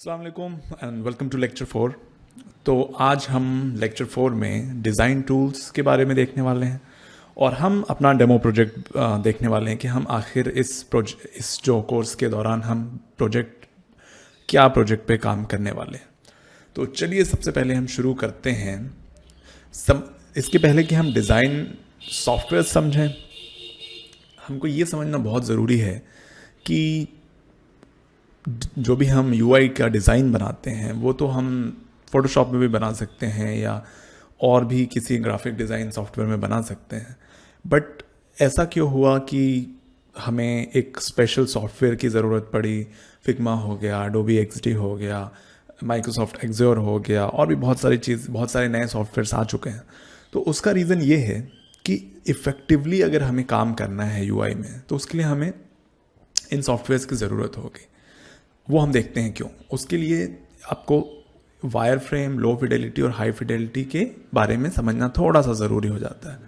अस्सलाम वालेकुम and welcome to lecture 4। तो आज हम लेक्चर 4 में डिज़ाइन टूल्स के बारे में देखने वाले हैं और हम अपना डेमो प्रोजेक्ट देखने वाले हैं कि हम आखिर इस जो कोर्स के दौरान हम प्रोजेक्ट पे काम करने वाले हैं। तो चलिए सबसे पहले हम शुरू करते हैं। इसके पहले कि हम डिज़ाइन सॉफ्टवेयर समझें, हमको ये समझना बहुत ज़रूरी है कि जो भी हम यूआई का डिज़ाइन बनाते हैं वो तो हम फोटोशॉप में भी बना सकते हैं या और भी किसी ग्राफिक डिज़ाइन सॉफ्टवेयर में बना सकते हैं। बट ऐसा क्यों हुआ कि हमें एक स्पेशल सॉफ्टवेयर की ज़रूरत पड़ी? फिग्मा हो गया, एडोबी एक्सडी हो गया, माइक्रोसॉफ्ट एक्सोर हो गया और भी बहुत सारे नए सॉफ्टवेयर्स आ चुके हैं। तो उसका रीज़न ये है कि इफ़ेक्टिवली अगर हमें काम करना है यूआई में तो उसके लिए हमें इन सॉफ्टवेयर्स की ज़रूरत होगी। वो हम देखते हैं क्यों। उसके लिए आपको वायर फ्रेम, लो फिडेलिटी और हाई फिडेलिटी के बारे में समझना थोड़ा सा ज़रूरी हो जाता है।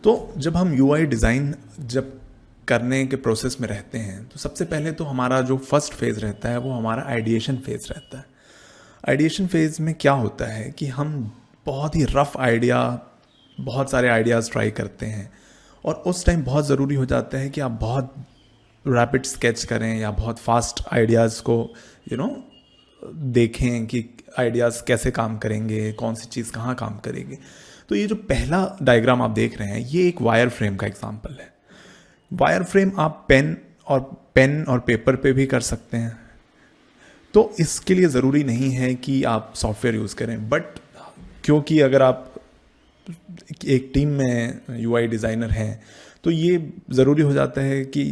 तो जब हम यूआई डिज़ाइन जब करने के प्रोसेस में रहते हैं तो सबसे पहले तो हमारा जो फर्स्ट फेज़ रहता है वो हमारा आइडिएशन फेज़ रहता है। आइडिएशन फेज़ में क्या होता है कि हम बहुत ही रफ़ बहुत सारे आइडियाज़ ट्राई करते हैं और उस टाइम बहुत ज़रूरी हो जाता है कि आप बहुत रैपिड स्केच करें या बहुत फास्ट आइडियाज़ को देखें कि आइडियाज़ कैसे काम करेंगे, कौन सी चीज़ कहाँ काम करेगी। तो ये जो पहला डायग्राम आप देख रहे हैं ये एक वायर फ्रेम का एग्जांपल है। वायर फ्रेम आप पेन और पेपर पे भी कर सकते हैं। तो इसके लिए ज़रूरी नहीं है कि आप सॉफ्टवेयर यूज़ करें, बट क्योंकि अगर आप एक टीम में यूआई डिज़ाइनर हैं तो ये ज़रूरी हो जाता है कि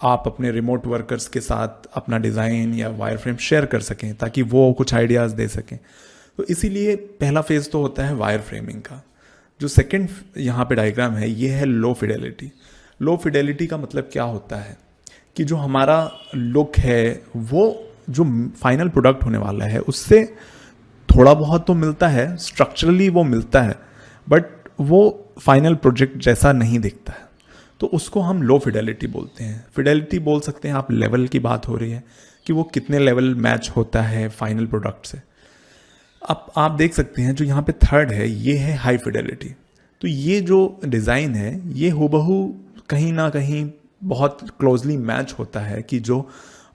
आप अपने रिमोट वर्कर्स के साथ अपना डिज़ाइन या वायर फ्रेम शेयर कर सकें ताकि वो कुछ आइडियाज़ दे सकें। तो इसीलिए पहला फेज़ तो होता है वायर फ्रेमिंग का। जो सेकंड यहाँ पे डायग्राम है ये है लो फिडेलिटी। लो फिडेलिटी का मतलब क्या होता है कि जो हमारा लुक है वो जो फाइनल प्रोडक्ट होने वाला है उससे थोड़ा बहुत तो मिलता है, स्ट्रक्चरली वो मिलता है, बट वो फाइनल प्रोजेक्ट जैसा नहीं दिखता है। तो उसको हम लो फिडेलिटी बोलते हैं। फिडेलिटी बोल सकते हैं आप, लेवल की बात हो रही है कि वो कितने लेवल मैच होता है फाइनल प्रोडक्ट से। अब आप देख सकते हैं जो यहाँ पे थर्ड है ये है हाई फिडेलिटी। तो ये जो डिज़ाइन है ये हूबहू कहीं ना कहीं बहुत क्लोजली मैच होता है कि जो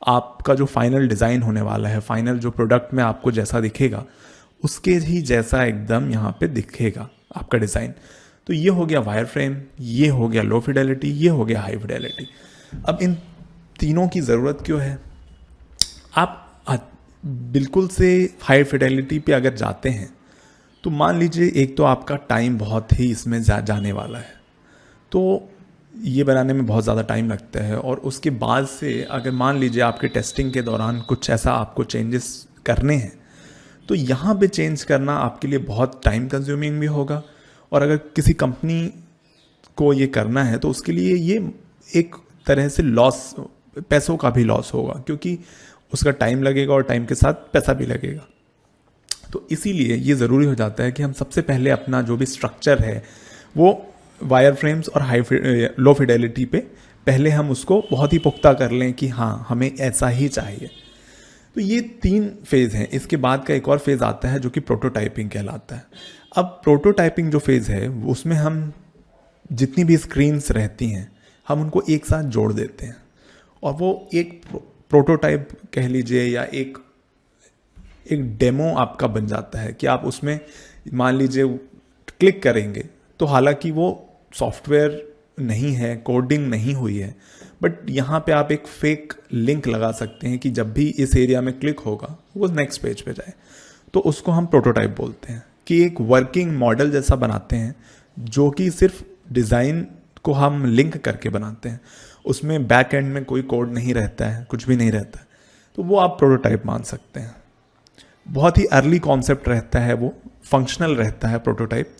आपका जो फाइनल डिज़ाइन होने वाला है, फाइनल जो प्रोडक्ट में आपको जैसा दिखेगा उसके ही जैसा एकदम यहाँ पे दिखेगा आपका डिज़ाइन। तो ये हो गया वायर फ्रेम, ये हो गया लो फिडेलिटी, ये हो गया हाई फिडेलिटी। अब इन तीनों की ज़रूरत क्यों है? आप बिल्कुल से हाई फिडेलिटी पे अगर जाते हैं तो मान लीजिए एक तो आपका टाइम बहुत ही इसमें जाने वाला है, तो ये बनाने में बहुत ज़्यादा टाइम लगता है। और उसके बाद से अगर मान लीजिए आपके टेस्टिंग के दौरान कुछ ऐसा आपको चेंजेस करने हैं तो यहाँ पे चेंज करना आपके लिए बहुत टाइम कंज्यूमिंग भी होगा। और अगर किसी कंपनी को ये करना है तो उसके लिए ये एक तरह से लॉस, पैसों का भी लॉस होगा क्योंकि उसका टाइम लगेगा और टाइम के साथ पैसा भी लगेगा। तो इसीलिए ये ज़रूरी हो जाता है कि हम सबसे पहले अपना जो भी स्ट्रक्चर है वो वायर फ्रेम्स और लो फिडेलिटी पे पहले हम उसको बहुत ही पुख्ता कर लें कि हाँ हमें ऐसा ही चाहिए। तो ये 3 फेज़ हैं। इसके बाद का एक और फेज़ आता है जो कि प्रोटोटाइपिंग कहलाता है। अब प्रोटोटाइपिंग जो फेज़ है उसमें हम जितनी भी स्क्रीन्स रहती हैं हम उनको एक साथ जोड़ देते हैं और वो एक प्रोटोटाइप कह लीजिए या एक डेमो आपका बन जाता है कि आप उसमें मान लीजिए क्लिक करेंगे तो हालांकि वो सॉफ्टवेयर नहीं है, कोडिंग नहीं हुई है, बट यहाँ पे आप एक फेक लिंक लगा सकते हैं कि जब भी इस एरिया में क्लिक होगा वो नेक्स्ट पेज पे जाए। तो उसको हम प्रोटोटाइप बोलते हैं कि एक वर्किंग मॉडल जैसा बनाते हैं जो कि सिर्फ डिज़ाइन को हम लिंक करके बनाते हैं, उसमें बैक एंड में कोई कोड नहीं रहता है, कुछ भी नहीं रहता है। तो वो आप प्रोटोटाइप मान सकते हैं। बहुत ही अर्ली कॉन्सेप्ट रहता है, वो फंक्शनल रहता है प्रोटोटाइप।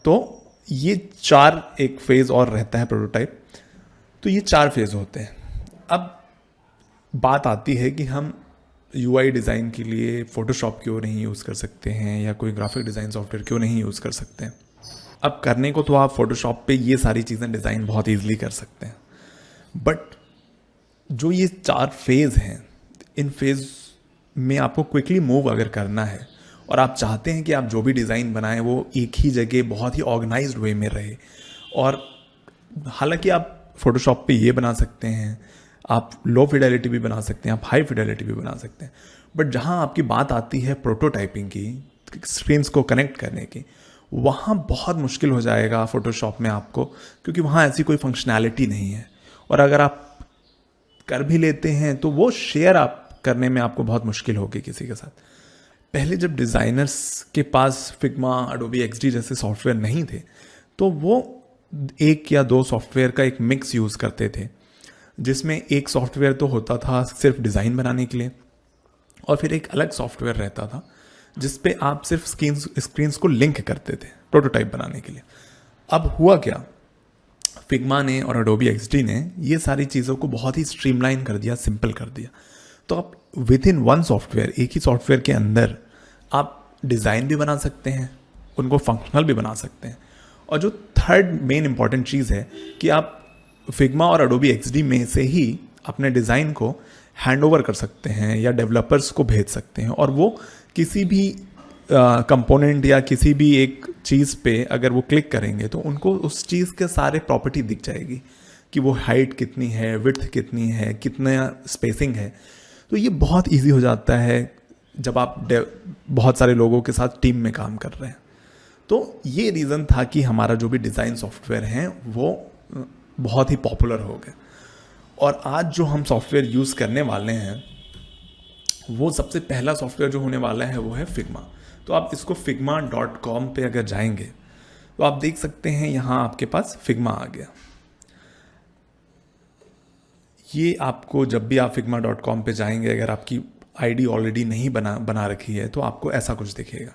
तो ये 4 एक फेज़ और रहता है प्रोटोटाइप। तो ये 4 फेज़ होते हैं। अब बात आती है कि हम यूआई डिज़ाइन के लिए फ़ोटोशॉप क्यों नहीं यूज़ कर सकते हैं या कोई ग्राफिक डिज़ाइन सॉफ्टवेयर क्यों नहीं यूज़ कर सकते हैं। अब करने को तो आप फ़ोटोशॉप पे ये सारी चीज़ें डिज़ाइन बहुत ईजिली कर सकते हैं, बट जो ये 4 फेज़ हैं इन फेज़ में आपको क्विकली मूव अगर करना है और आप चाहते हैं कि आप जो भी डिज़ाइन बनाएं वो एक ही जगह बहुत ही ऑर्गेनाइज्ड वे में रहे, और हालांकि आप फोटोशॉप पे ये बना सकते हैं, आप लो फिडेलिटी भी बना सकते हैं, आप हाई फिडेलिटी भी बना सकते हैं, बट जहाँ आपकी बात आती है प्रोटोटाइपिंग की, स्क्रीन्स को कनेक्ट करने की, वहाँ बहुत मुश्किल हो जाएगा फोटोशॉप में आपको, क्योंकि वहाँ ऐसी कोई फंक्शनैलिटी नहीं है। और अगर आप कर भी लेते हैं तो वो शेयर आप करने में आपको बहुत मुश्किल होगी किसी के साथ। पहले जब डिज़ाइनर्स के पास फिग्मा, अडोबी एक्सडी जैसे सॉफ्टवेयर नहीं थे, तो वो एक या दो सॉफ्टवेयर का एक मिक्स यूज़ करते थे, जिसमें एक सॉफ्टवेयर तो होता था सिर्फ डिज़ाइन बनाने के लिए, और फिर एक अलग सॉफ्टवेयर रहता था जिस पे आप सिर्फ स्क्रीन्स को लिंक करते थे प्रोटोटाइप बनाने के लिए। अब हुआ क्या, फिग्मा ने और अडोबी एक्सडी ने ये सारी चीज़ों को बहुत ही स्ट्रीमलाइन कर दिया, सिंपल कर दिया। तो आप विद इन वन सॉफ्टवेयर, एक ही सॉफ्टवेयर के अंदर आप डिज़ाइन भी बना सकते हैं, उनको फंक्शनल भी बना सकते हैं। और जो थर्ड मेन इंपॉर्टेंट चीज़ है कि आप फिग्मा और अडोबी एक्सडी में से ही अपने डिज़ाइन को हैंड ओवर कर सकते हैं या डेवलपर्स को भेज सकते हैं, और वो किसी भी कंपोनेंट या किसी भी एक चीज़ पे अगर वो क्लिक करेंगे तो उनको उस चीज़ के सारे प्रॉपर्टी दिख जाएगी कि वो हाइट कितनी है, विड्थ कितनी है, कितना स्पेसिंग है। तो ये बहुत इजी हो जाता है जब आप बहुत सारे लोगों के साथ टीम में काम कर रहे हैं। तो ये रीज़न था कि हमारा जो भी डिज़ाइन सॉफ्टवेयर हैं वो बहुत ही पॉपुलर हो गए। और आज जो हम सॉफ्टवेयर यूज़ करने वाले हैं, वो सबसे पहला सॉफ्टवेयर जो होने वाला है वो है फिग्मा। तो आप इसको figma.com पे अगर जाएंगे तो आप देख सकते हैं यहाँ आपके पास फिग्मा आ गया। ये आपको जब भी आप figma.com पे जाएंगे, अगर आपकी आईडी ऑलरेडी नहीं बना रखी है तो आपको ऐसा कुछ दिखेगा।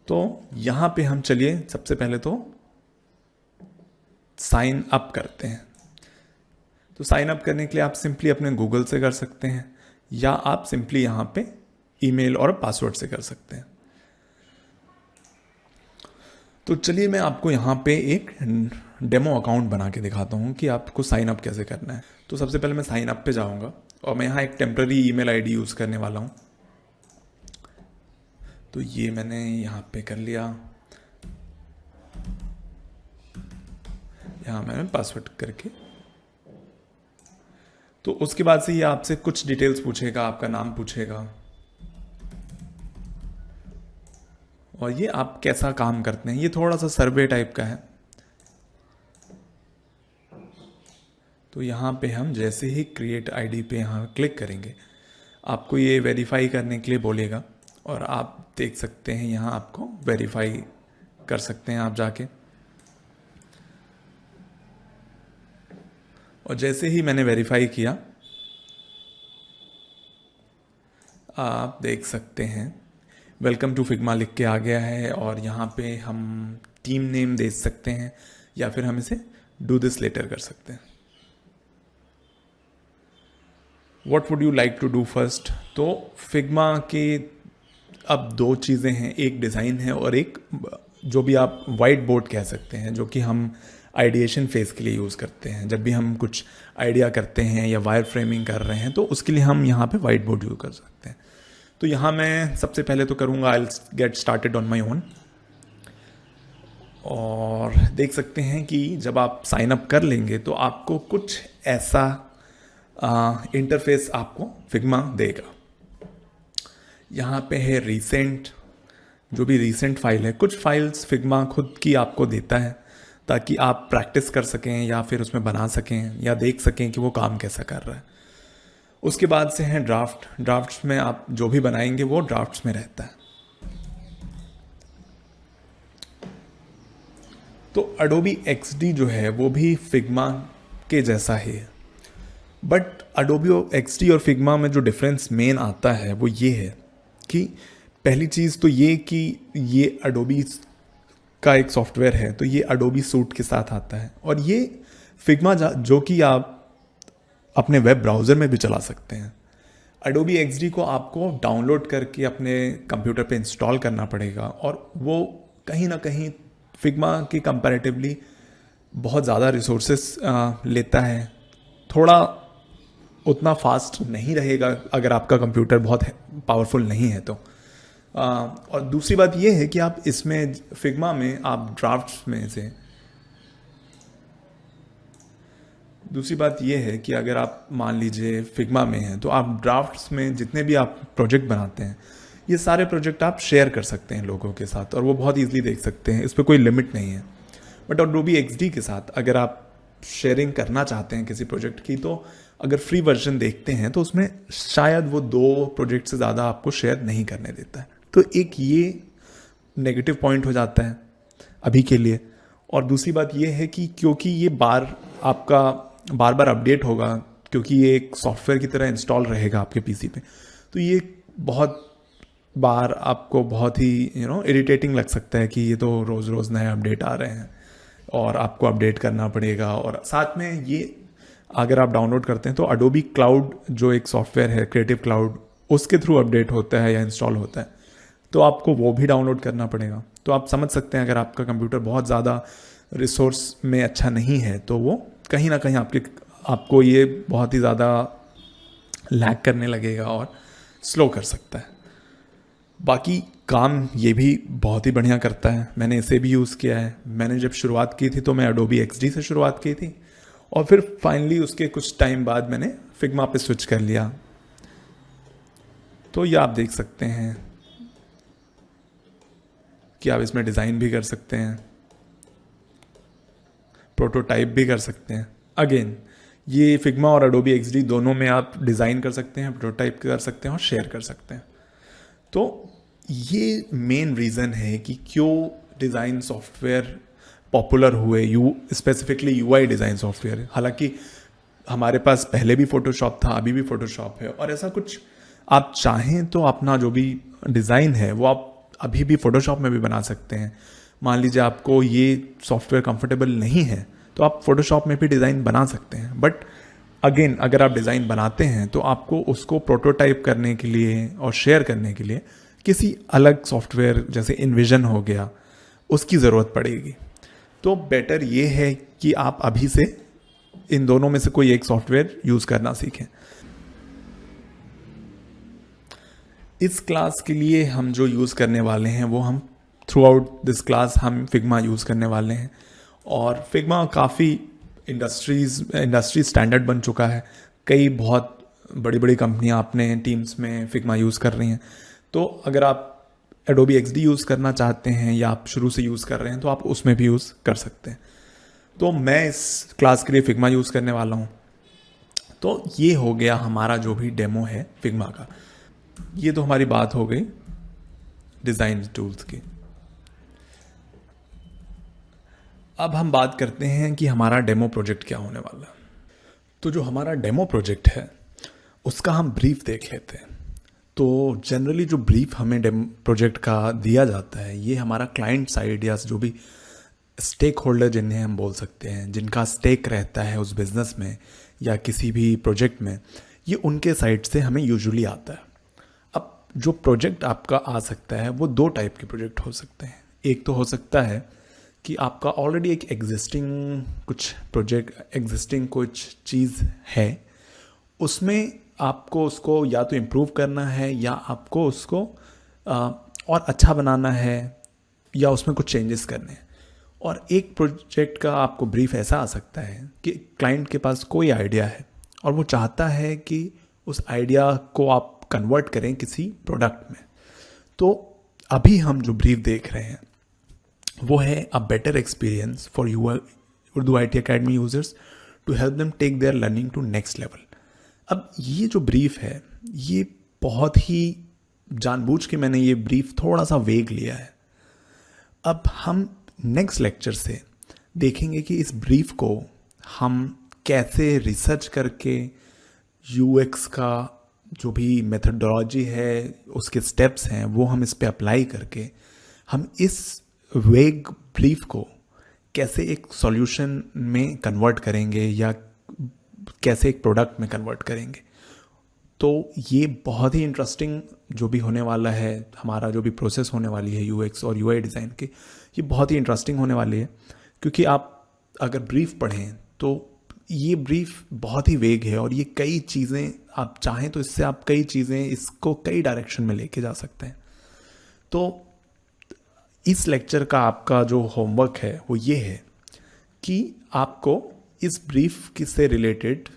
तो यहाँ पे हम चलिए सबसे पहले तो साइन अप करते हैं। तो साइन अप करने के लिए आप सिंपली अपने गूगल से कर सकते हैं, या आप सिंपली यहाँ पे ईमेल और पासवर्ड से कर सकते हैं। तो चलिए मैं आपको यहाँ पे एक डेमो अकाउंट बना के दिखाता हूँ कि आपको साइन अप कैसे करना है। तो सबसे पहले मैं साइन अप पे जाऊँगा और मैं यहाँ एक टेम्पररी ईमेल आईडी यूज़ करने वाला हूँ। तो ये मैंने यहाँ पे कर लिया, यहाँ मैंने पासवर्ड करके। तो उसके बाद से ये आपसे कुछ डिटेल्स पूछेगा, आपका नाम पूछेगा, और ये आप कैसा काम करते हैं, ये थोड़ा सा सर्वे टाइप का है। तो यहाँ पे हम जैसे ही क्रिएट आईडी पे यहाँ क्लिक करेंगे, आपको ये वेरीफाई करने के लिए बोलेगा, और आप देख सकते हैं यहाँ आपको वेरीफाई कर सकते हैं आप जाके। और जैसे ही मैंने वेरीफाई किया, आप देख सकते हैं वेलकम टू फिग्मा लिख के आ गया है, और यहाँ पे हम टीम नेम दे सकते हैं या फिर हम इसे डू दिस लेटर कर सकते हैं। What would you like to do first. तो फिग्मा के अब दो चीज़ें हैं, एक डिज़ाइन है और एक जो भी आप वाइट बोर्ड कह सकते हैं, जो कि हम आइडिएशन फेज के लिए यूज़ करते हैं। जब भी हम कुछ आइडिया करते हैं या वायर फ्रेमिंग कर रहे हैं तो उसके लिए हम यहाँ पे वाइट बोर्ड यूज़ कर सकते हैं। तो यहाँ मैं सबसे पहले तो करूँगा I get started on my own, और देख सकते हैं कि जब आप साइन अप कर लेंगे तो आपको कुछ ऐसा इंटरफेस आपको फिग्मा देगा। यहाँ पे है रीसेंट, जो भी रीसेंट फाइल है, कुछ फाइल्स फिग्मा खुद की आपको देता है ताकि आप प्रैक्टिस कर सकें या फिर उसमें बना सकें या देख सकें कि वो काम कैसा कर रहा है। उसके बाद से हैं ड्राफ्ट। ड्राफ्ट्स में आप जो भी बनाएंगे वो ड्राफ्ट्स में रहता है। तो अडोबी एक्सडी जो है वो भी फिग्मा के जैसा ही है, बट अडोबी एक्सडी और फिग्मा में जो डिफरेंस मेन आता है वो ये है कि पहली चीज़ तो ये कि ये अडोबी का एक सॉफ्टवेयर है, तो ये अडोबी सूट के साथ आता है, और ये फिग्मा जो कि आप अपने वेब ब्राउज़र में भी चला सकते हैं। अडोबी एक्सडी को आपको डाउनलोड करके अपने कंप्यूटर पे इंस्टॉल करना पड़ेगा, और वो कहीं ना कहीं फिग्मा की कंपैरेटिवली बहुत ज़्यादा रिसोर्सेस लेता है। थोड़ा उतना फास्ट नहीं रहेगा अगर आपका कंप्यूटर बहुत पावरफुल नहीं है तो। और दूसरी बात ये है कि आप इसमें फिग्मा में आप ड्राफ्ट्स में से दूसरी बात यह है कि अगर आप मान लीजिए फिग्मा में हैं तो आप ड्राफ्ट्स में जितने भी आप प्रोजेक्ट बनाते हैं ये सारे प्रोजेक्ट आप शेयर कर सकते हैं लोगों के साथ और वो बहुत ईजिली देख सकते हैं, इस पर कोई लिमिट नहीं है। बट Adobe XD के साथ अगर आप शेयरिंग करना चाहते हैं किसी प्रोजेक्ट की तो अगर फ्री वर्जन देखते हैं तो उसमें शायद वो 2 प्रोजेक्ट से ज़्यादा आपको शेयर नहीं करने देता है। तो एक ये नेगेटिव पॉइंट हो जाता है अभी के लिए। और दूसरी बात ये है कि क्योंकि ये आपका बार बार अपडेट होगा, क्योंकि ये एक सॉफ्टवेयर की तरह इंस्टॉल रहेगा आपके पीसी पे, तो ये बहुत बार आपको बहुत ही इरिटेटिंग लग सकता है कि ये तो रोज़ रोज़ नए अपडेट आ रहे हैं और आपको अपडेट करना पड़ेगा। और साथ में ये अगर आप डाउनलोड करते हैं तो Adobe क्लाउड जो एक सॉफ्टवेयर है, क्रिएटिव क्लाउड, उसके थ्रू अपडेट होता है या इंस्टॉल होता है, तो आपको वो भी डाउनलोड करना पड़ेगा। तो आप समझ सकते हैं अगर आपका कंप्यूटर बहुत ज़्यादा रिसोर्स में अच्छा नहीं है तो वो कहीं ना कहीं आपको ये बहुत ही ज़्यादा लैग करने लगेगा और स्लो कर सकता है। बाकी काम ये भी बहुत ही बढ़िया करता है, मैंने इसे भी यूज़ किया है। मैंने जब शुरुआत की थी तो मैं Adobe XD से शुरुआत की थी और फिर फाइनली उसके कुछ टाइम बाद मैंने फिग्मा पे स्विच कर लिया। तो ये आप देख सकते हैं कि आप इसमें डिज़ाइन भी कर सकते हैं, प्रोटोटाइप भी कर सकते हैं। अगेन ये फिग्मा और Adobe XD दोनों में आप डिज़ाइन कर सकते हैं, प्रोटोटाइप कर सकते हैं और शेयर कर सकते हैं। तो ये मेन रीज़न है कि क्यों डिज़ाइन सॉफ्टवेयर पॉपुलर हुए, स्पेसिफिकली UI डिज़ाइन सॉफ्टवेयर। हालांकि हमारे पास पहले भी फ़ोटोशॉप था, अभी भी फ़ोटोशॉप है, और ऐसा कुछ आप चाहें तो अपना जो भी डिज़ाइन है वो आप अभी भी फ़ोटोशॉप में भी बना सकते हैं। मान लीजिए आपको ये सॉफ्टवेयर कंफर्टेबल नहीं है तो आप फ़ोटोशॉप में भी डिज़ाइन बना सकते हैं। बट अगेन अगर आप डिज़ाइन बनाते हैं तो आपको उसको प्रोटोटाइप करने के लिए और शेयर करने के लिए किसी अलग सॉफ्टवेयर जैसे InVision हो गया, उसकी ज़रूरत पड़ेगी। तो बेटर ये है कि आप अभी से इन दोनों में से कोई एक सॉफ्टवेयर यूज़ करना सीखें। इस क्लास के लिए हम जो यूज़ करने वाले हैं वो हम थ्रू आउट दिस क्लास हम फिग्मा यूज़ करने वाले हैं। और फिग्मा काफ़ी इंडस्ट्री स्टैंडर्ड बन चुका है। कई बहुत बड़ी बड़ी कंपनियां अपने टीम्स में फिग्मा यूज़ कर रही हैं। तो अगर आप Adobe XD यूज़ करना चाहते हैं या आप शुरू से यूज़ कर रहे हैं तो आप उसमें भी यूज़ कर सकते हैं। तो मैं इस क्लास के लिए फिग्मा यूज़ करने वाला हूँ। तो ये हो गया हमारा जो भी डेमो है फिग्मा का। ये तो हमारी बात हो गई डिज़ाइन टूल्स की। अब हम बात करते हैं कि हमारा डेमो प्रोजेक्ट क्या होने वाला है। तो जो हमारा डेमो प्रोजेक्ट है उसका हम ब्रीफ देख लेते हैं। तो जनरली जो ब्रीफ हमें डेमो प्रोजेक्ट का दिया जाता है ये हमारा क्लाइंट साइड या जो भी स्टेक होल्डर जिन्हें हम बोल सकते हैं, जिनका स्टेक रहता है उस बिज़नेस में या किसी भी प्रोजेक्ट में, ये उनके साइड से हमें यूजुअली आता है। अब जो प्रोजेक्ट आपका आ सकता है वो 2 टाइप के प्रोजेक्ट हो सकते हैं। एक तो हो सकता है कि आपका ऑलरेडी एक एग्जिस्टिंग कुछ चीज़ है, उसमें आपको उसको या तो इम्प्रूव करना है या आपको उसको और अच्छा बनाना है या उसमें कुछ चेंजेस करने हैं। और एक प्रोजेक्ट का आपको ब्रीफ ऐसा आ सकता है कि क्लाइंट के पास कोई आइडिया है और वो चाहता है कि उस आइडिया को आप कन्वर्ट करें किसी प्रोडक्ट में। तो अभी हम जो ब्रीफ देख रहे हैं वो है a better experience for Urdu IT academy users to help them take their learning to next level. अब ये जो ब्रीफ है ये बहुत ही जानबूझ के मैंने ये ब्रीफ थोड़ा सा वेग लिया है। अब हम नेक्स्ट लेक्चर से देखेंगे कि इस ब्रीफ को हम कैसे रिसर्च करके UX का जो भी मेथडोलॉजी है, उसके स्टेप्स हैं, वो हम इस पे अप्लाई करके हम इस वेग ब्रीफ को कैसे एक सॉल्यूशन में कन्वर्ट करेंगे या कैसे एक प्रोडक्ट में कन्वर्ट करेंगे। तो ये बहुत ही इंटरेस्टिंग जो भी होने वाला है, हमारा जो भी प्रोसेस होने वाली है UX और UI डिज़ाइन की, ये बहुत ही इंटरेस्टिंग होने वाली है। क्योंकि आप अगर ब्रीफ पढ़ें तो ये ब्रीफ बहुत ही वेग है और ये कई चीज़ें आप चाहें तो इससे आप कई चीज़ें इसको कई डायरेक्शन में लेके जा सकते हैं। तो इस लेक्चर का आपका जो होमवर्क है वो ये है कि आपको इस ब्रीफ से रिलेटेड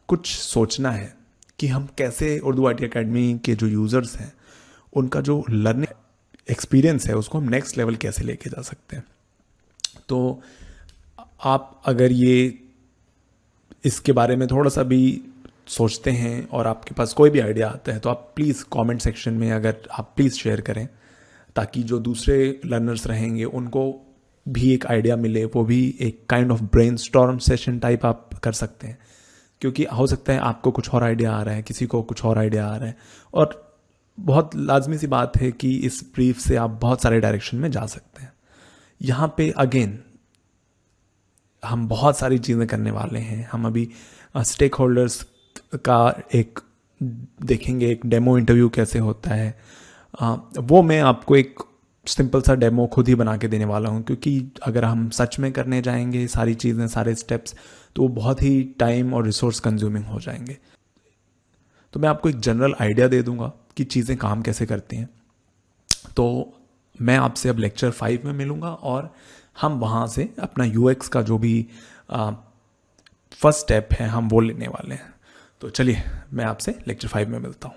कुछ सोचना है कि हम कैसे उर्दू IT अकेडमी के जो यूज़र्स हैं उनका जो लर्निंग एक्सपीरियंस है उसको हम नेक्स्ट लेवल कैसे लेके जा सकते हैं। तो आप अगर ये इसके बारे में थोड़ा सा भी सोचते हैं और आपके पास कोई भी आइडिया आता है तो आप प्लीज़ कमेंट सेक्शन में अगर आप प्लीज़ शेयर करें, ताकि जो दूसरे लर्नर्स रहेंगे उनको भी एक आइडिया मिले, वो भी एक kind of brainstorm session type आप कर सकते हैं। क्योंकि हो सकता है आपको कुछ और आइडिया आ रहा है, किसी को कुछ और आइडिया आ रहा है, और बहुत लाजमी सी बात है कि इस ब्रीफ से आप बहुत सारे डायरेक्शन में जा सकते हैं। यहाँ पे अगेन हम बहुत सारी चीज़ें करने वाले हैं। हम अभी स्टेक होल्डर्स का एक देखेंगे, एक डेमो इंटरव्यू कैसे होता है। वो मैं आपको एक सिंपल सा डेमो खुद ही बना के देने वाला हूँ, क्योंकि अगर हम सच में करने जाएंगे सारी चीज़ें, सारे स्टेप्स, तो वो बहुत ही टाइम और रिसोर्स कंज्यूमिंग हो जाएंगे। तो मैं आपको एक जनरल आइडिया दे दूंगा कि चीज़ें काम कैसे करती हैं। तो मैं आपसे अब लेक्चर 5 में मिलूँगा और हम वहाँ से अपना UX का जो भी फर्स्ट स्टेप है हम वो लेने वाले हैं। तो चलिए मैं आपसे लेक्चर 5 में मिलता हूँ।